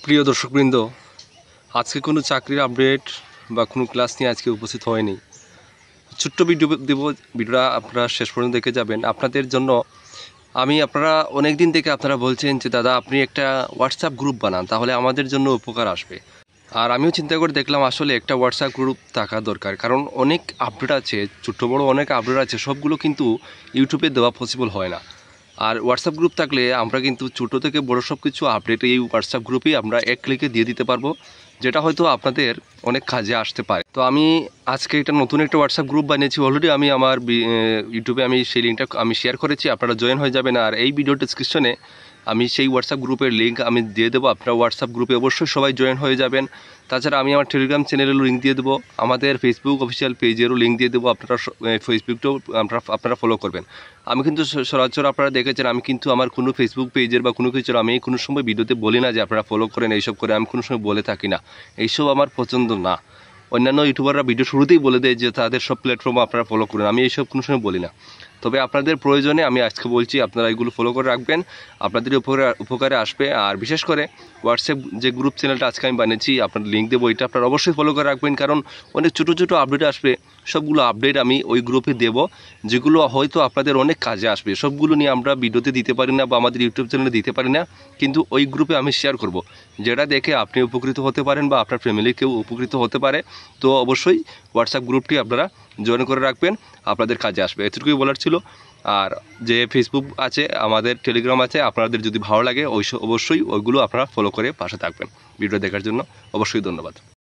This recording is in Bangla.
প্রিয় দর্শকবৃন্দ, আজকে কোনো চাকরির আপডেট বা কোনো ক্লাস নিয়ে আজকে উপস্থিত হয়নি। ছোট্ট ভিডিও দেব, ভিডিওটা আপনারা শেষ পর্যন্ত দেখে যাবেন। আপনাদের জন্য আপনারা অনেক দিন থেকে আপনারা বলছেন যে দাদা আপনি একটা হোয়াটসঅ্যাপ গ্রুপ বানান, তাহলে আমাদের জন্য উপকার আসবে। আর আমিও চিন্তা করে দেখলাম আসলে একটা হোয়াটসঅ্যাপ গ্রুপ থাকা দরকার, কারণ অনেক আপডেট আছে, ছোট্ট বড় অনেক আপডেট আছে, সবগুলো কিন্তু ইউটিউবে দেওয়া পসিবল হয় না। আর হোয়াটসঅ্যাপ গ্রুপ থাকলে আমরা কিন্তু ছোটো থেকে বড় সব কিছু আপডেট এই হোয়াটসঅ্যাপ গ্রুপেই আমরা এক ক্লিকে দিয়ে দিতে পারবো, যেটা হয়তো আপনাদের অনেক কাজে আসতে পারে। তো আমি আজকে এটা নতুন একটা হোয়াটসঅ্যাপ গ্রুপ বানিয়েছি অলরেডি। আমি আমার ইউটিউবে আমি সেই লিঙ্কটা আমি শেয়ার করেছি, আপনারা জয়েন হয়ে যাবেন। আর এই ভিডিও ডেসক্রিপশনে আমি সেই হোয়াটসঅ্যাপ গ্রুপের লিঙ্ক আমি দিয়ে দেবো, আপনারা হোয়াটসঅ্যাপ গ্রুপে অবশ্যই সবাই জয়েন হয়ে যাবেন। তাছাড়া আমি আমার টেলিগ্রাম চ্যানেলেরও লিঙ্ক দিয়ে দেবো, আমাদের ফেসবুক অফিসিয়াল পেজেরও লিঙ্ক দিয়ে দেবো, আপনারা ফেসবুকটাও আপনারা ফলো করবেন। আমি কিন্তু সচরাচর আপনারা দেখেছেন আমি কিন্তু আমার কোনো ফেসবুক পেজের বা কোনো কিছুর আমি কোনো সময় ভিডিওতে বলি না যে আপনারা ফলো করেন, এইসব করে আমি কোনো সময় বলে থাকি না, এইসব আমার পছন্দ না। অন্যান্য ইউটিউবাররা ভিডিও শুরুতেই বলে দেয় যে তাদের সব প্ল্যাটফর্ম আপনারা ফলো করেন, আমি এইসব কোনো সময় বলি না। তবে আপনাদের প্রয়োজনে আমি আজকে বলছি আপনারা এগুলো ফলো করে রাখবেন, আপনাদের উপকারে আসবে। আর বিশেষ করে হোয়াটসঅ্যাপ যে গ্রুপ চ্যানেলটা আজকে আমি বানিয়েছি, আপনার লিঙ্ক দেবো, এটা আপনারা অবশ্যই ফলো করে রাখবেন, কারণ অনেক ছোটো ছোটো আপডেট আসবে, সবগুলো আপডেট আমি ওই গ্রুপে দেবো, যেগুলো হয়তো আপনাদের অনেক কাজে আসবে। সবগুলো নিয়ে আমরা ভিডিওতে দিতে পারি না বা আমাদের ইউটিউব চ্যানেলে দিতে পারি না, কিন্তু ওই গ্রুপে আমি শেয়ার করব, যেটা দেখে আপনি উপকৃত হতে পারেন বা আপনার ফ্যামিলি কেউ উপকৃত হতে পারে। তো অবশ্যই হোয়াটসঅ্যাপ গ্রুপটি আপনারা জয়েন করে রাখবেন, আপনাদের কাজে আসবে, এতটুকুই বলার ছিল। আর যে ফেসবুক আছে, আমাদের টেলিগ্রাম আছে, আপনাদের যদি ভালো লাগে অবশ্যই ওইগুলো আপনারা ফলো করে পাশে থাকবেন। ভিডিও দেখার জন্য অবশ্যই ধন্যবাদ।